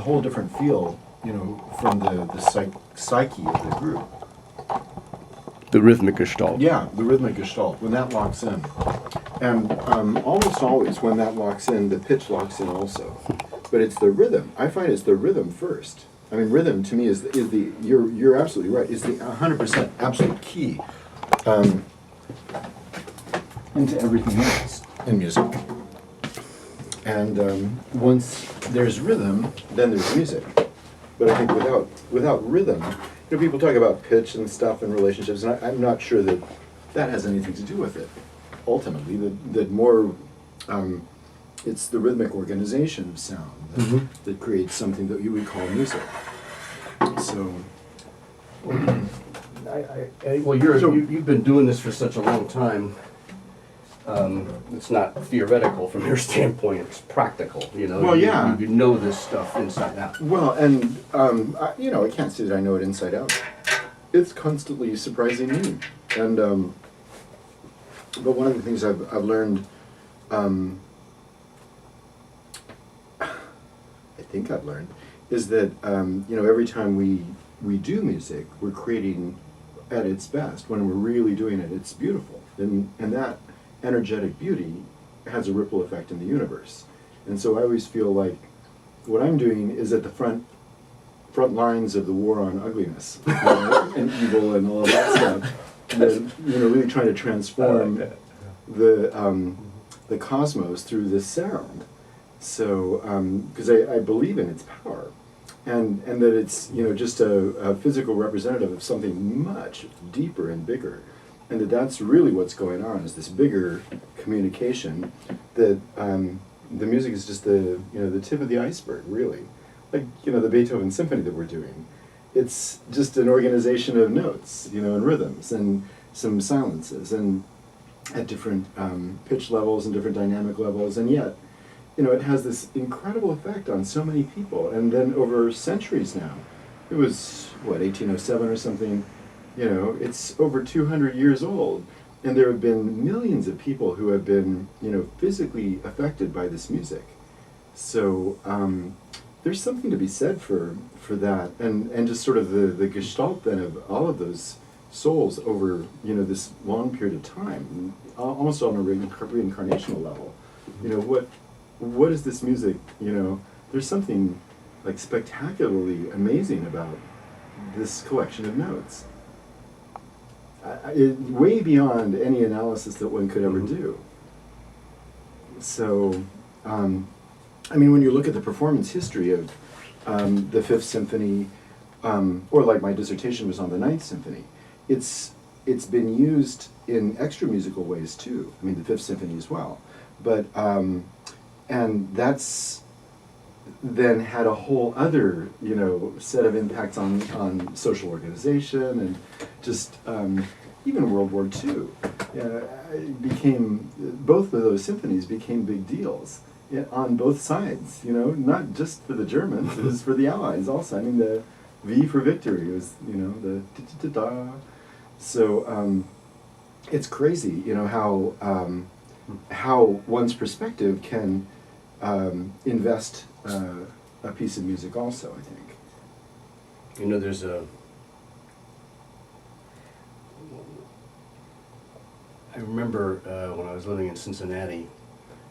whole different feel, from the psyche of the group. The rhythmic gestalt. Yeah, the rhythmic gestalt, when that locks in. And almost always when that locks in, the pitch locks in also. But it's the rhythm. I find it's the rhythm first. I mean, rhythm to me is the you're absolutely right, is the 100% absolute key into everything else in music. And once there's rhythm, then there's music. But I think without rhythm, people talk about pitch and stuff and relationships, and I'm not sure that has anything to do with it. Ultimately, that more, it's the rhythmic organization of sound that creates something that you would call music. So, you've been doing this for such a long time. It's not theoretical from your standpoint; it's practical. Well, yeah. You know this stuff inside out. Well, and I can't say that I know it inside out. It's constantly surprising me, and but one of the things I've learned, I think I've learned, is that every time we do music, we're creating at its best. When we're really doing it, it's beautiful, and that energetic beauty has a ripple effect in the universe. And so I always feel like what I'm doing is at the front lines of the war on ugliness and evil and all of that stuff. And, really trying to transform the cosmos through this sound. So, because I believe in its power, and that it's just a physical representative of something much deeper and bigger. And that's really what's going on, is this bigger communication that the music is just the tip of the iceberg, really. Like, the Beethoven symphony that we're doing. It's just an organization of notes, and rhythms and some silences and at different pitch levels and different dynamic levels. And yet, it has this incredible effect on so many people. And then over centuries now, it was, 1807 or something, it's over 200 years old, and there have been millions of people who have been, physically affected by this music. So there's something to be said for that, and just sort of the gestalt then of all of those souls over, this long period of time, almost on a reincarnational level. What is this music? There's something like spectacularly amazing about this collection of notes. Way beyond any analysis that one could ever do. So, when you look at the performance history of the Fifth Symphony, or like my dissertation was on the Ninth Symphony, it's been used in extra musical ways too. The Fifth Symphony as well. But, and that's then had a whole other, set of impacts on social organization and just even World War II. Both of those symphonies became big deals on both sides, not just for the Germans, it was for the Allies also. The V for victory was, the da-da-da-da. So it's crazy, how one's perspective can invest a piece of music also, I think. There's I remember when I was living in Cincinnati,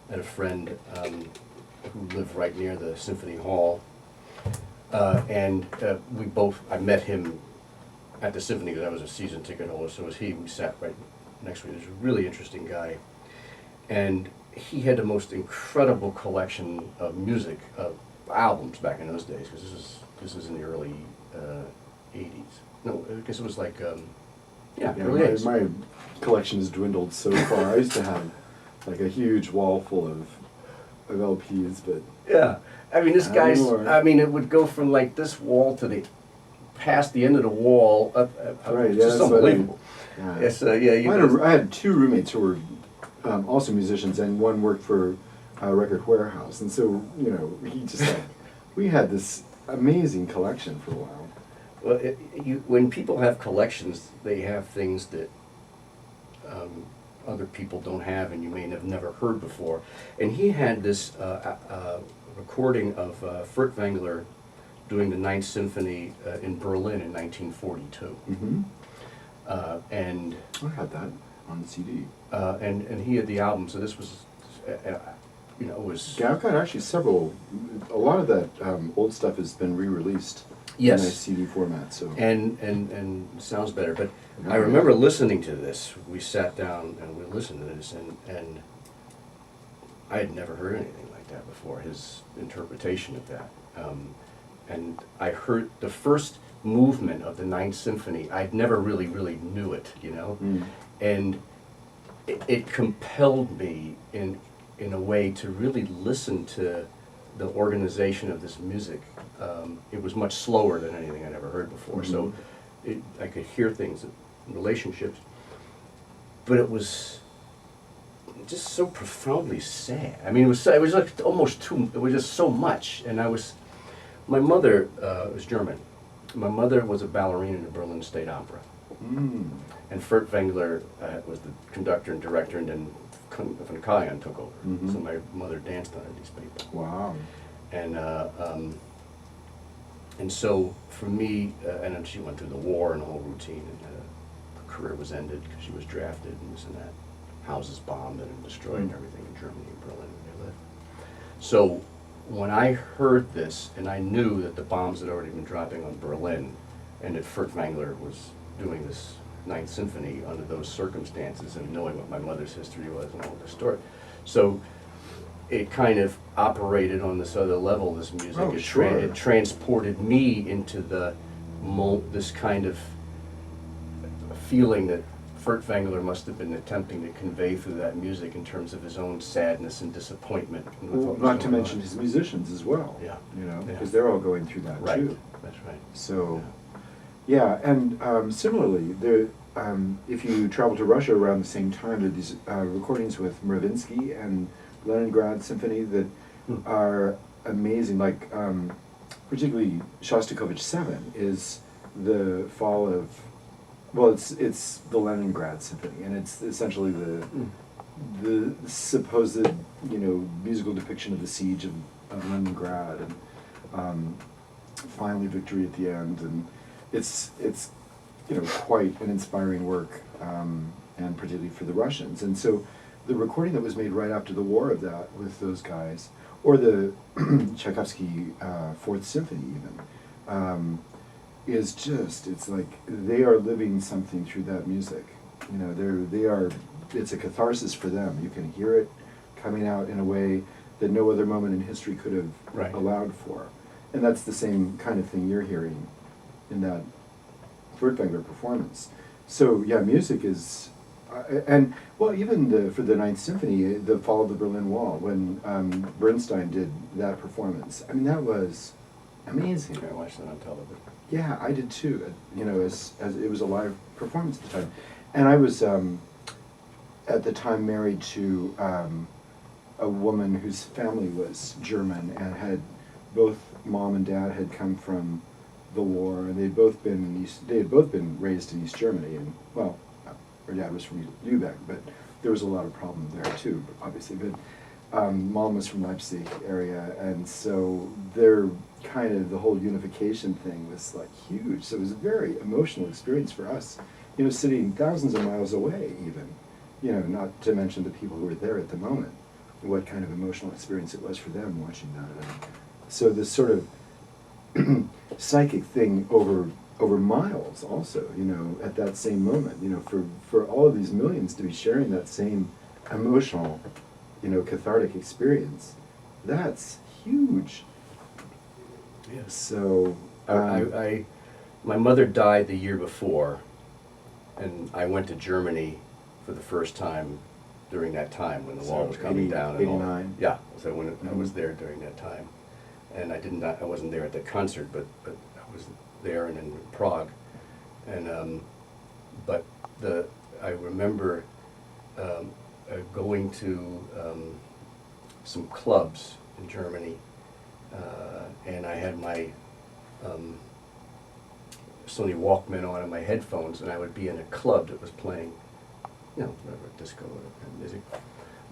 I had a friend who lived right near the Symphony Hall, and I met him at the Symphony because I was a season ticket holder, so was he. We sat right next to him. He was a really interesting guy, and he had the most incredible collection of music, albums back in those days, because this is in the early 80s. No, I guess it was like, early 80s. My collection has dwindled so far. I used to have like a huge wall full of LPs, but... Yeah, this guy's, it would go from like this wall to past the end of the wall, right, just unbelievable. I had two roommates who were also musicians, and one worked for a record warehouse, and so he just we had this amazing collection for a while. Well, when people have collections, they have things that other people don't have, and you may have never heard before. And he had this recording of Furtwängler doing the Ninth Symphony in Berlin in 1942. Mm-hmm. And I had that on the CD. and he had the album, so this was, you know, it was... Yeah, I've got actually several. A lot of that old stuff has been re-released Yes. in a CD format. So And sounds better, but Yeah. I remember listening to this. We sat down and we listened to this, and I had never heard anything like that before, his interpretation of that. And I heard the first movement of the Ninth Symphony, I'd never really knew it, you know? Mm. And it compelled me in a way to really listen to the organization of this music. It was much slower than anything I'd ever heard before, so I could hear things, relationships, but it was just so profoundly sad. I mean, it was like almost too. It was just so much, and my mother was German. My mother was a ballerina in the Berlin State Opera, Mm. and Furt Wengler was the conductor and director, and then von Karajan took over. Mhm. So my mother danced under these people. Wow. And so for me, and then she went through the war and the whole routine, and her career was ended because she was drafted and this and that. Houses bombed and destroyed and everything in Germany and Berlin where they lived. So when I heard this, and I knew that the bombs had already been dropping on Berlin, and that Furt Wengler was doing this Ninth Symphony under those circumstances, and knowing what my mother's history was and all this story, so it kind of operated on this other level, this music. Oh, sure. It transported me into this kind of feeling that Furt Wengler must have been attempting to convey through that music in terms of his own sadness and disappointment. With Well, what was not to going mention on. his musicians as well. Yeah. You know, Yeah. because they're all going through that Right, too. that's right. So, yeah, and similarly, if you travel to Russia around the same time, there are these recordings with Mravinsky and Leningrad Symphony that are amazing. Like, particularly Shostakovich 7 is the fall of, well, it's the Leningrad Symphony, and it's essentially the supposed, you know, musical depiction of the siege of Leningrad, and finally victory at the end, and it's you know, quite an inspiring work, and particularly for the Russians. And so the recording that was made right after the war of that with those guys, or the Tchaikovsky Fourth Symphony even, is just, it's like they are living something through that music. You know, it's a catharsis for them. You can hear it coming out in a way that no other moment in history could have Right. allowed for. And that's the same kind of thing you're hearing in that Furtwängler performance. So yeah, music is, and well, even for the Ninth Symphony, the Fall of the Berlin Wall, when Bernstein did that performance, I mean, that was amazing. I watched that on television. Yeah, I did too. You know, as it was a live performance at the time, and I was at the time married to a woman whose family was German, and had both mom and dad had come from the war, and they had both been raised in East Germany, and well, her dad was from Lübeck, but there was a lot of problem there too, obviously. But mom was from Leipzig area, and so their kind of the whole unification thing was like huge. So it was a very emotional experience for us, you know, sitting thousands of miles away, even, you know, not to mention the people who were there at the moment. What kind of emotional experience it was for them watching that. And so this sort of psychic thing over miles also, you know, at that same moment, you know, for all of these millions to be sharing that same emotional, you know, cathartic experience, that's huge. Yes. So My mother died the year before, and I went to Germany for the first time during that time when the wall So was coming down and all. 89? Yeah, so when I was there during that time, and I wasn't there at the concert, but I was there and in Prague, and but I remember going to some clubs in Germany, and I had my Sony Walkman on and my headphones, and I would be in a club that was playing, you know, whatever, disco or music.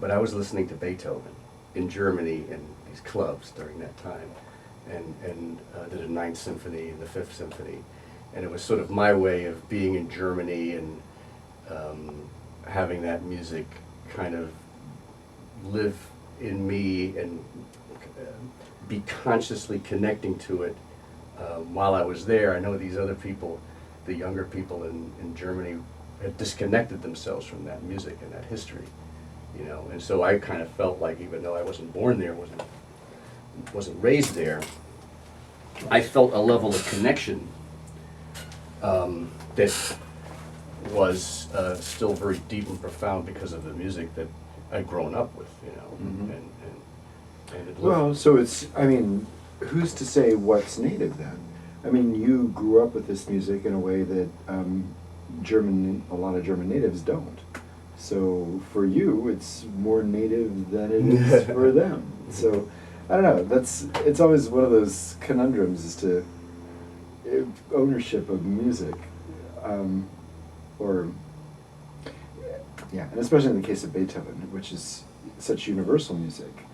But I was listening to Beethoven in Germany in these clubs during that time. and did a Ninth Symphony and the Fifth Symphony. And it was sort of my way of being in Germany and having that music kind of live in me and be consciously connecting to it while I was there. I know these other people, the younger people in Germany, had disconnected themselves from that music and that history, you know. And so I kind of felt like, even though I wasn't born there, wasn't raised there, I felt a level of connection that was still very deep and profound because of the music that I'd grown up with, you know. Mhm. And it Well, so it's, I mean, who's to say what's native then? I mean, you grew up with this music in a way that a lot of German natives don't. So for you, it's more native than it is for them. So I don't know. It's always one of those conundrums as to ownership of music, or yeah, and especially in the case of Beethoven, which is such universal music.